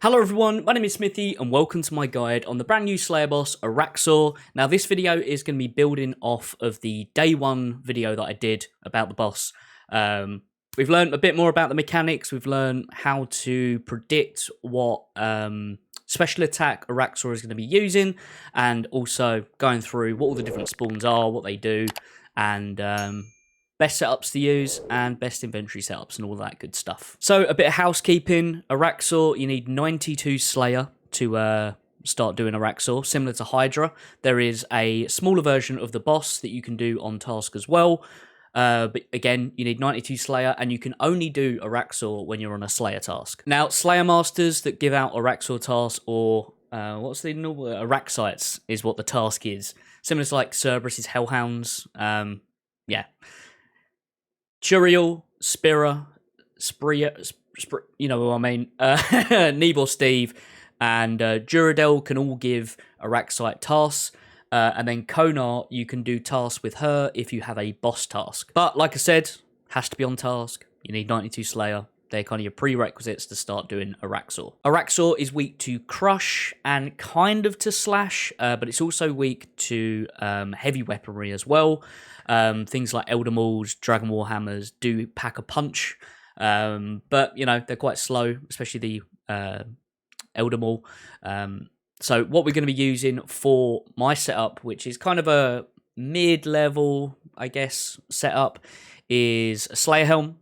Hello everyone, my name is Smithy and welcome to my guide on the brand new Slayer boss, Araxxor. Now this video is going to be building off of the day one video that I did about the boss. We've learned a bit more about the mechanics, we've learned how to predict what special attack Araxxor is going to be using, and also going through what all the different spawns are, what they do, and best setups to use, and best inventory setups, and all that good stuff. So, a bit of housekeeping. Araxxor, you need 92 Slayer to start doing Araxxor, similar to Hydra. There is a smaller version of the boss that you can do on task as well. But again, you need 92 Slayer, and you can only do Araxxor when you're on a Slayer task. Now, Slayer Masters that give out Araxxor tasks, or what's the normal Araxites, is what the task is. Similar to like Cerberus's Hellhounds. Yeah. Turiel, Spira, you know what I mean, Nebor Steve, and Duradel can all give Araxite tasks, and then Konar, you can do tasks with her if you have a boss task. But like I said, has to be on task, you need 92 Slayer, they're kind of your prerequisites to start doing Araxxor. Araxxor is weak to Crush and kind of to Slash, but it's also weak to heavy weaponry as well. Things like Elder Mauls, Dragon Warhammers do pack a punch, but, you know, they're quite slow, especially the Elder Maul. So what we're going to be using for my setup, which is kind of a mid-level, I guess, setup, is a Slayer Helm.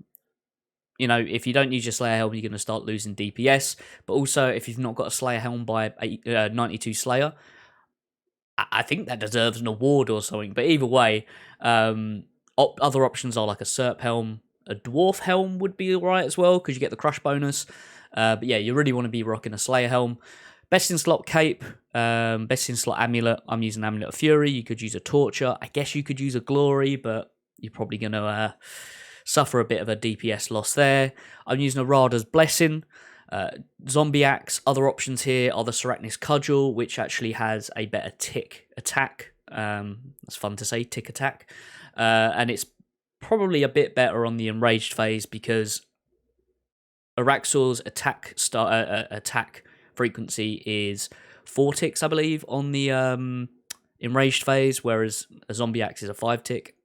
You know, if you don't use your Slayer Helm, you're going to start losing DPS. But also, if you've not got a Slayer Helm by 92 Slayer, I think that deserves an award or something. But either way, other options are like a Serp Helm. A Dwarf Helm would be alright as well, because you get the Crush bonus. But yeah, you really want to be rocking a Slayer Helm. Best in slot Cape, best in slot Amulet. I'm using Amulet of Fury. You could use a Torture. I guess you could use a Glory, but you're probably going to suffer a bit of a DPS loss there. I'm using a Rada's Blessing. Zombie Axe. Other options here are the Sarachnis Cudgel, which actually has a better tick attack. That's fun to say, tick attack. And it's probably a bit better on the enraged phase because Araxxor's attack frequency is 4 ticks, I believe, on the enraged phase, whereas a Zombie Axe is a 5 tick.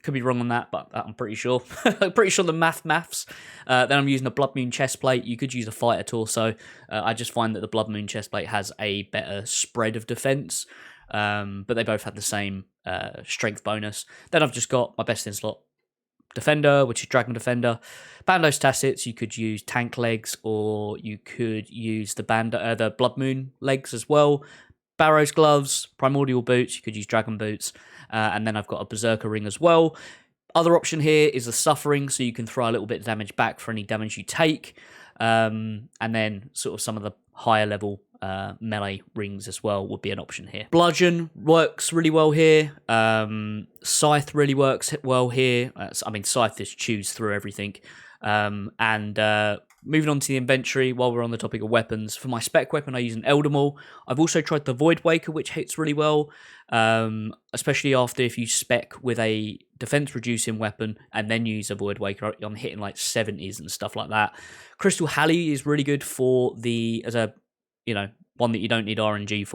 Could be wrong on that, but I'm pretty sure. I'm pretty sure the maths. Then I'm using a Blood Moon chestplate. You could use a Fighter Torso. I just find that the Blood Moon chestplate has a better spread of defense, but they both have the same strength bonus. Then I've just got my best in slot Defender, which is Dragon Defender. Bandos Tassets, you could use Tank Legs, or you could use the Blood Moon legs as well. Barrow's Gloves, Primordial Boots, you could use Dragon Boots. And then I've got a Berserker Ring as well. Other option here is the Suffering, so you can throw a little bit of damage back for any damage you take. And then sort of some of the higher level melee rings as well would be an option here. Bludgeon works really well here. Scythe really works well here. I mean, Scythe just chews through everything. Moving on to the inventory, while we're on the topic of weapons, for my spec weapon I use an Elder Maul. I've also tried the Void Waker, which hits really well, especially after if you spec with a defense reducing weapon and then use a Void Waker. I'm hitting like 70s and stuff like that. Crystal Halley is really good for one that you don't need RNG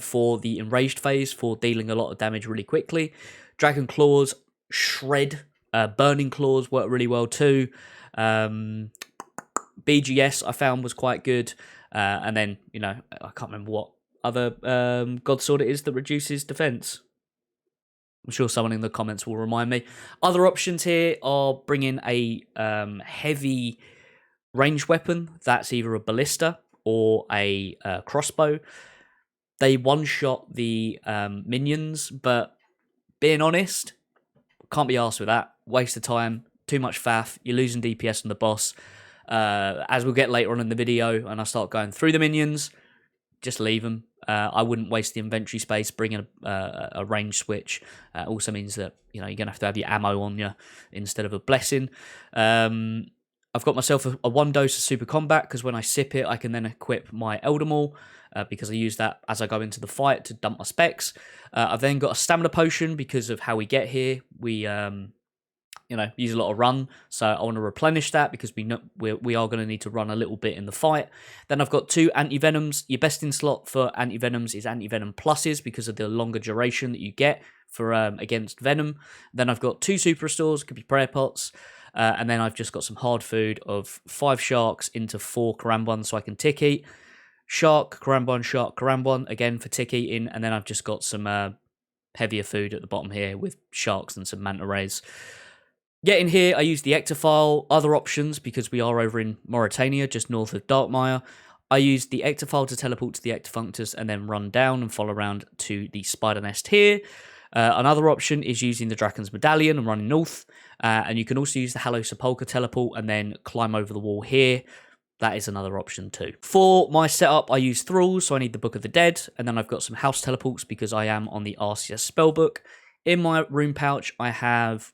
for the enraged phase, for dealing a lot of damage really quickly. Dragon Claws, Shred, Burning Claws work really well too. BGS I found was quite good, and then, you know, I can't remember what other God Sword it is that reduces defense. I'm sure someone in the comments will remind me. Other options here are bringing a heavy ranged weapon. That's either a ballista or a crossbow. They one-shot the minions, but being honest, can't be arsed with that. Waste of time, too much faff, you're losing DPS on the boss. As we'll get later on in the video and I start going through the minions, just leave them. I wouldn't waste the inventory space bringing a range switch. Also means that, you know, you're going to have your ammo on you instead of a blessing. I've got myself a 1 dose of Super Combat, because when I sip it, I can then equip my Elder Maul, because I use that as I go into the fight to dump my specs. I've then got a Stamina Potion because of how we get here. We use a lot of run, so I want to replenish that because we are going to need to run a little bit in the fight. Then I've got 2 anti-venoms. Your best in slot for anti-venoms is anti-venom pluses because of the longer duration that you get for against venom. Then I've got 2 super restores, could be prayer pots, and then I've just got some hard food of 5 sharks into 4 karambwan so I can tick eat. Shark, karambwan, again for tick eating, and then I've just got some heavier food at the bottom here with sharks and some manta rays. Getting here, I use the ectophile. Other options, because we are over in Mauritania, just north of Darkmire, I use the ectophile to teleport to the ectofunctus and then run down and follow around to the spider nest here. Another option is using the Draken's Medallion and running north. And you can also use the Hallow Sepulchre teleport and then climb over the wall here. That is another option too. For my setup, I use Thralls, so I need the Book of the Dead. And then I've got some house teleports because I am on the RCS spellbook. In my rune pouch, I have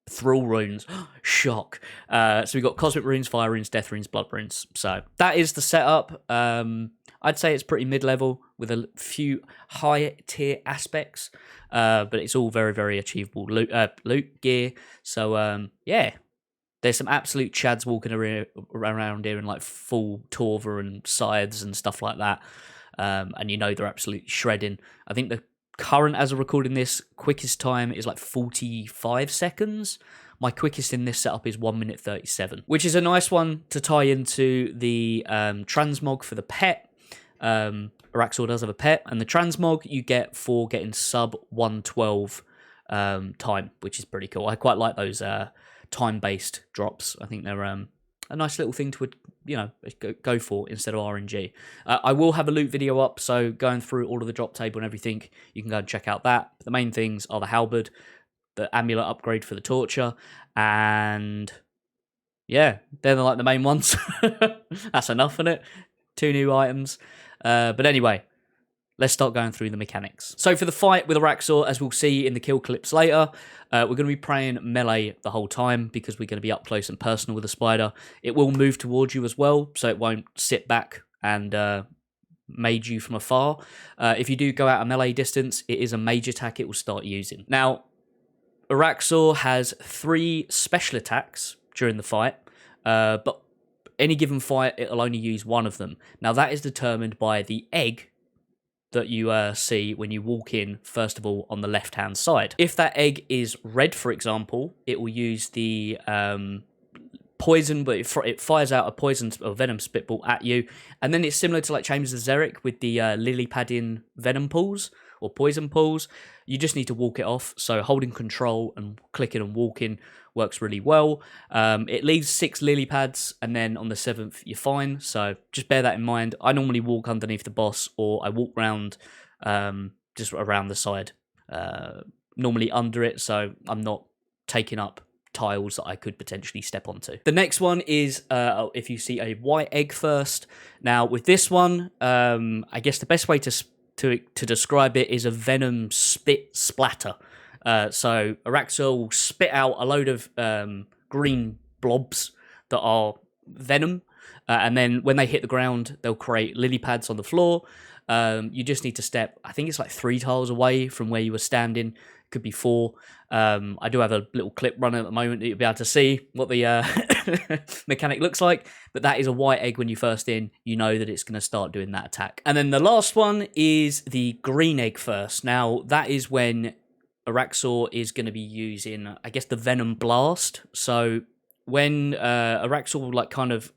Thrall runes. Shock. So we've got Cosmic runes, Fire runes, Death runes, Blood runes. So that is the setup. I'd say it's pretty mid-level with a few high-tier aspects. But it's all very, very achievable loot gear. So, yeah. There's some absolute chads walking around here in like full Torva and scythes and stuff like that. And they're absolutely shredding. I think the current, as of recording this, quickest time is like 45 seconds. My quickest in this setup is 1 minute 37, which is a nice one to tie into the transmog for the pet. Araxxor does have a pet, and the transmog you get for getting sub 112 time, which is pretty cool. I quite like those time-based drops. I think they're a nice little thing to go for instead of RNG. I will have a loot video up, so going through all of the drop table and everything, you can go and check out that. The main things are the halberd, the amulet upgrade for the torture, and yeah, they're like the main ones. That's enough, isn't it? 2 new items. But anyway, let's start going through the mechanics. So for the fight with Araxxor, as we'll see in the kill clips later, we're going to be praying melee the whole time because we're going to be up close and personal with the spider. It will move towards you as well, so it won't sit back and mage you from afar. If you do go out a melee distance, it is a mage attack it will start using. Now, Araxxor has 3 special attacks during the fight, but any given fight, it'll only use 1 of them. Now, that is determined by the egg that you see when you walk in, first of all, on the left-hand side. If that egg is red, for example, it will use the poison, but it fires out a poison or venom spitball at you. And then it's similar to like Chambers of Xeric with the lily padding venom pools or poison pools. You just need to walk it off. So holding control and clicking and walking works really well. It leaves 6 lily pads, and then on the 7th you're fine. So just bear that in mind. I normally walk underneath the boss, or I walk round just around the side, normally under it, so I'm not taking up tiles that I could potentially step onto. The next one is if you see a white egg first. Now with this one, I guess the best way to describe it is a venom spit splatter. So Araxxor will spit out a load of green blobs that are venom, and then when they hit the ground, they'll create lily pads on the floor. You just need to step, I think it's like 3 tiles away from where you were standing. Could be 4. I do have a little clip running at the moment that you'll be able to see what the mechanic looks like, but that is a white egg when you first in. You know that it's going to start doing that attack. And then the last one is the green egg first. Now, that is when Araxxor is going to be using, I guess, the Venom Blast. So when Araxxor will like kind of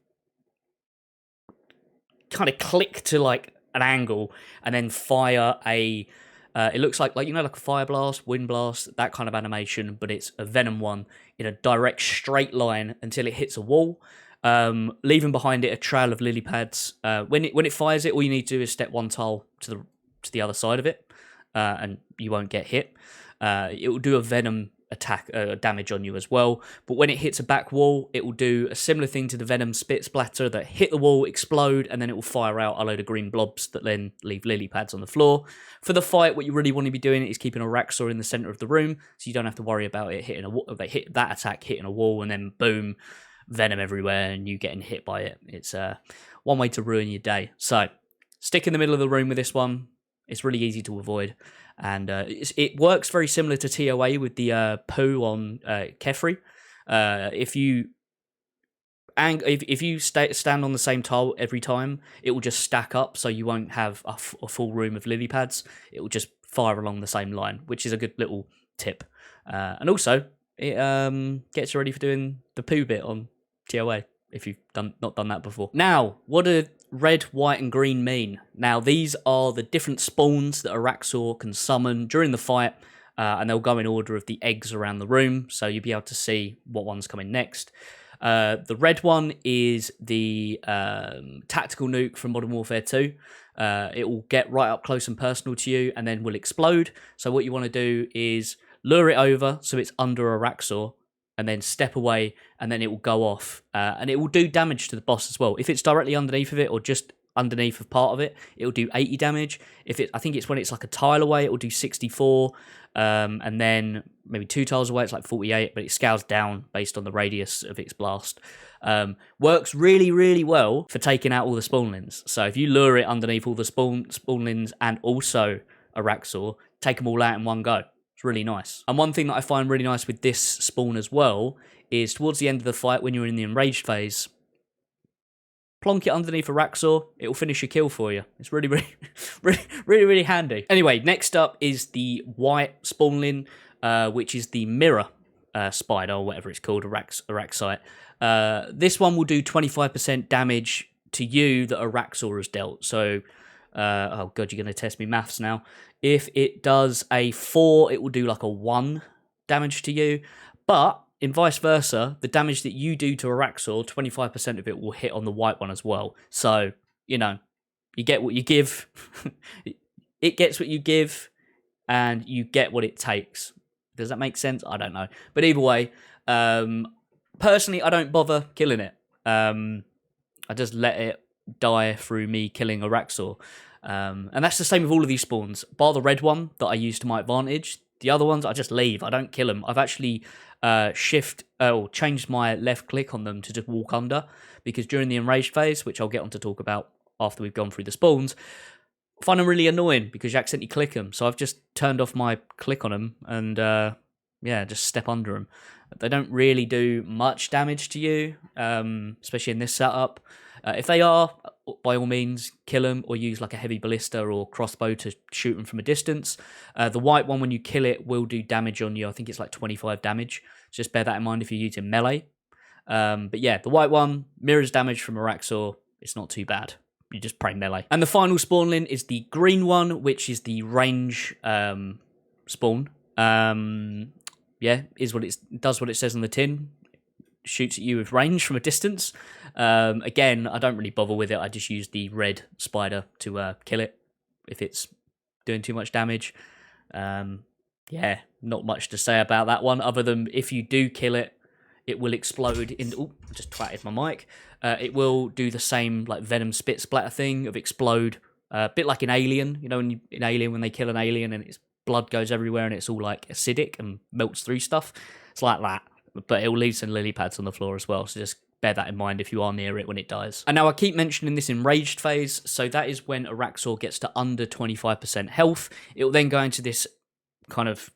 click to like an angle and then fire a it looks like like a fire blast, wind blast, that kind of animation, but it's a venom one in a direct straight line until it hits a wall, leaving behind it a trail of lily pads. When it fires it, all you need to do is step 1 tile to the other side of it, and you won't get hit. It will do a venom attack damage on you as well, but when it hits a back wall, it will do a similar thing to the venom spit splatter that hit the wall, explode, and then it will fire out a load of green blobs that then leave lily pads on the floor. For the fight, what you really want to be doing is keeping Araxxor in the center of the room, so you don't have to worry about it hitting a wall. They hit that attack hitting a wall, and then boom, venom everywhere, and you getting hit by it. It's one way to ruin your day. So stick in the middle of the room with this one. It's really easy to avoid, and it works very similar to TOA with the poo on Kefri. If you stand on the same tile every time, it will just stack up, so you won't have a full room of lily pads. It will just fire along the same line, which is a good little tip. And also, it gets you ready for doing the poo bit on TOA if you've not done that before. Now, what do red, white, and green mean? Now, these are the different spawns that Araxxor can summon during the fight, and they'll go in order of the eggs around the room, so you'll be able to see what one's coming next. The red one is the tactical nuke from Modern Warfare 2. It will get right up close and personal to you and then will explode. So what you want to do is lure it over so it's under Araxxor, and then step away, and then it will go off. And it will do damage to the boss as well. If it's directly underneath of it or just underneath of part of it, it will do 80 damage. I think it's when it's like a tile away, it will do 64. And then maybe 2 tiles away, it's like 48, but it scales down based on the radius of its blast. Works really, really well for taking out all the spawnlings. So if you lure it underneath all the spawnlings and also Araxxor, take them all out in one go. It's really nice. And one thing that I find really nice with this spawn as well is towards the end of the fight, when you're in the enraged phase, plonk it underneath Araxxor, it'll finish your kill for you. It's really, really, really handy. Anyway, next up is the white spawnling, which is the mirror spider, or whatever it's called, Araxxite. This one will do 25% damage to you that Araxxor has dealt. So, oh god, you're going to test me maths now. If it does a 4, it will do like a 1 damage to you. But in vice versa, the damage that you do to Araxxor, 25% of it will hit on the white one as well. So, you know, you get what you give. It gets what you give, and you get what it takes. Does that make sense? I don't know. But either way, personally, I don't bother killing it. I just let it die through me killing Araxxor. And that's the same with all of these spawns, bar the red one that I use to my advantage. The other ones, I just leave. I don't kill them. I've actually changed my left click on them to just walk under, because during the enraged phase, which I'll get on to talk about after we've gone through the spawns, I find them really annoying because you accidentally click them. So I've just turned off my click on them and just step under them. They don't really do much damage to you, especially in this setup. If they are, by all means, kill them or use like a heavy ballista or crossbow to shoot them from a distance. The white one, when you kill it, will do damage on you. I think it's like 25 damage. So just bear that in mind if you're using melee. But yeah, the white one mirrors damage from Araxxor. It's not too bad. You just pray melee. And the final spawnling is the green one, which is the range spawn. Is what it does what it says on the tin. Shoots at you with range from a distance. Again, I don't really bother with it. I just use the red spider to kill it if it's doing too much damage. Not much to say about that one, other than if you do kill it, it will explode in... Oh, I just twatted my mic. It will do the same like venom spit splatter thing of explode, a bit like in Alien. You know, in Alien, when they kill an alien and its blood goes everywhere and it's all like acidic and melts through stuff. It's like that. But it will leave some lily pads on the floor as well, so just bear that in mind if you are near it when it dies. And now I keep mentioning this enraged phase, so that is when Araxxor gets to under 25% health. It will then go into this kind of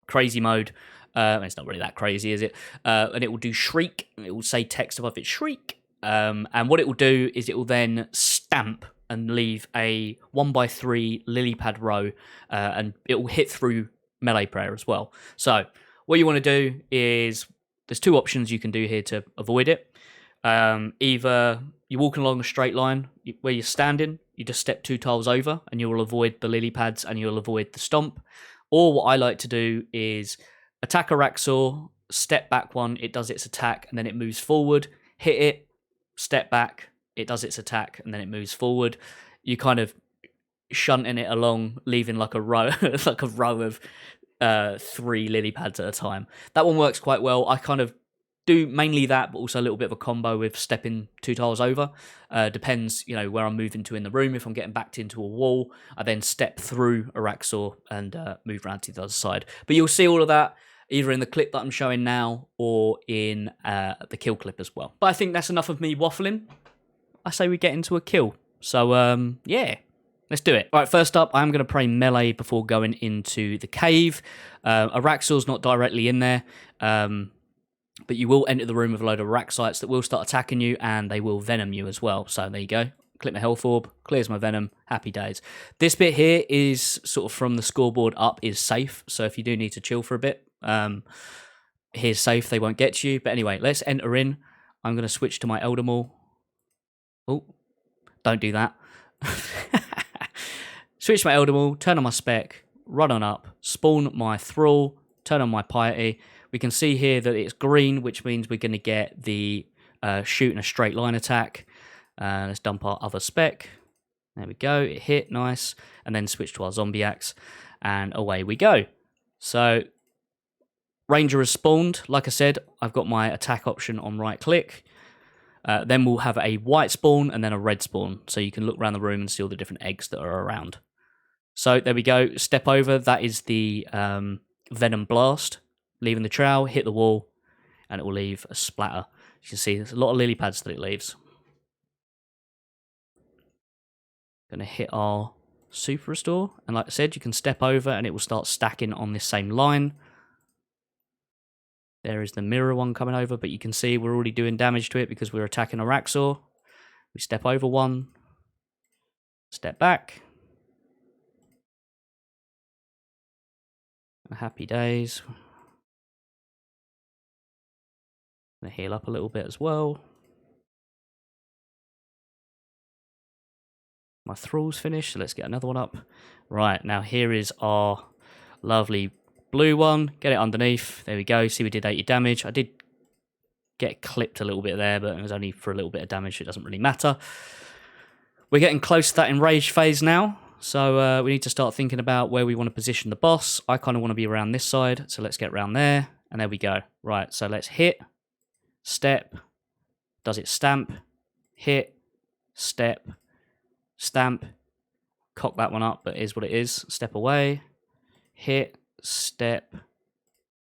crazy mode. It's not really that crazy, is it? And it will do shriek. It will say text above it, shriek. And what it will do is it will then stamp and leave a 1x3 lily pad row, and it will hit through melee prayer as well. So what you want to do is, there's 2 options you can do here to avoid it. Either you're walking along a straight line, where you're standing, you just step 2 tiles over and you will avoid the lily pads and you'll avoid the stomp. Or what I like to do is attack Araxxor, step back 1, it does its attack, and then it moves forward, hit it, step back, it does its attack, and then it moves forward. You kind of shunting it along, leaving like a row, like a row of 3 lily pads at a time. That one works quite well. I kind of do mainly that, but also a little bit of a combo with stepping 2 tiles over. Depends, where I'm moving to in the room. If I'm getting backed into a wall, I then step through Araxxor and move around to the other side. But you'll see all of that either in the clip that I'm showing now or in the kill clip as well. But I think that's enough of me waffling. I say we get into a kill. So, yeah. Let's do it. All right, first up, I'm going to pray melee before going into the cave. Araxxor's not directly in there, but you will enter the room with a load of Araxxites that will start attacking you, and they will venom you as well. So there you go. Click my health orb, clears my venom, happy days. This bit here is sort of from the scoreboard up is safe, so if you do need to chill for a bit, here's safe, they won't get to you. But anyway, let's enter in. I'm going to switch to my Elder Maul. Oh, don't do that. Switch my Elder Maul, turn on my spec, run on up, spawn my Thrall, turn on my Piety. We can see here that it's green, which means we're going to get the shooting a straight line attack. Let's dump our other spec. There we go, it hit, nice. And then switch to our zombie axe, and away we go. So, Ranger has spawned. Like I said, I've got my attack option on right click. Then we'll have a white spawn and then a red spawn. So you can look around the room and see all the different eggs that are around. So there we go. Step over. That is the Venom Blast. Leaving the trail, hit the wall, and it will leave a splatter. You can see there's a lot of lily pads that it leaves. Going to hit our Super Restore. And like I said, you can step over and it will start stacking on this same line. There is the mirror one coming over, but you can see we're already doing damage to it because we're attacking Araxxor. We step over one, step back. Happy days. Gonna heal up a little bit as well. My Thrall's finished, so let's get another one up. Right, now here is our lovely blue one. Get it underneath. There we go. See, we did 80 damage. I did get clipped a little bit there, but it was only for a little bit of damage. It doesn't really matter. We're getting close to that enraged phase now. So we need to start thinking about where we want to position the boss. I kind of want to be around this side. So let's get around there. And there we go. Right, so let's hit, step. Does it stamp? Hit, step, stamp. Cock that one up, but it is what it is. Step away. Hit, step,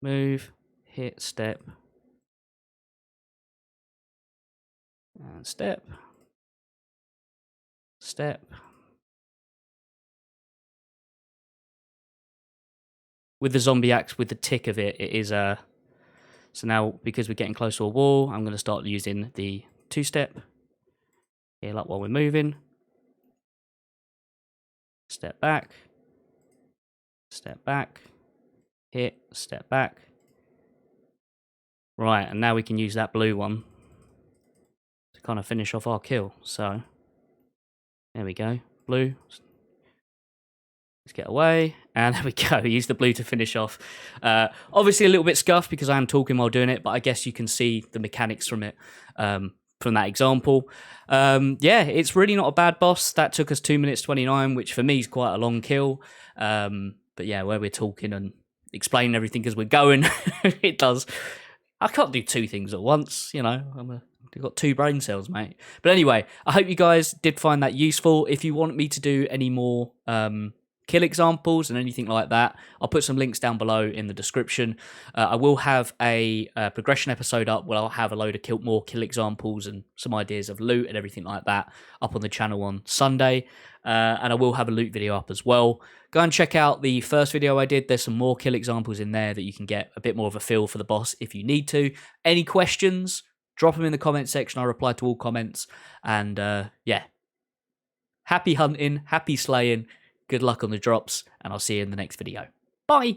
move, hit, step, and step, step. With the zombie axe, with the tick of it, it is a... So now, because we're getting close to a wall, I'm going to start using the two-step. Heal up while we're moving. Step back. Step back. Hit, step back. Right, and now we can use that blue one to kind of finish off our kill. So, there we go. Blue. Let's get away. And there we go. Use the blue to finish off. Obviously a little bit scuffed because I am talking while doing it, but I guess you can see the mechanics from it, from that example. Yeah, it's really not a bad boss. That took us 2 minutes 29, which for me is quite a long kill. But yeah, where we're talking and explaining everything as we're going, it does. I can't do two things at once, you know. I've got two brain cells, mate. But anyway, I hope you guys did find that useful. If you want me to do any more kill examples and anything like that, I'll put some links down below in the description. I will have a progression episode up where I'll have a load of more kill examples and some ideas of loot and everything like that up on the channel on Sunday. And I will have a loot video up as well. Go and check out the first video I did. There's some more kill examples in there that you can get a bit more of a feel for the boss if you need to. Any questions, drop them in the comment section. I reply to all comments. And yeah, happy hunting, happy slaying. Good luck on the drops, and I'll see you in the next video. Bye!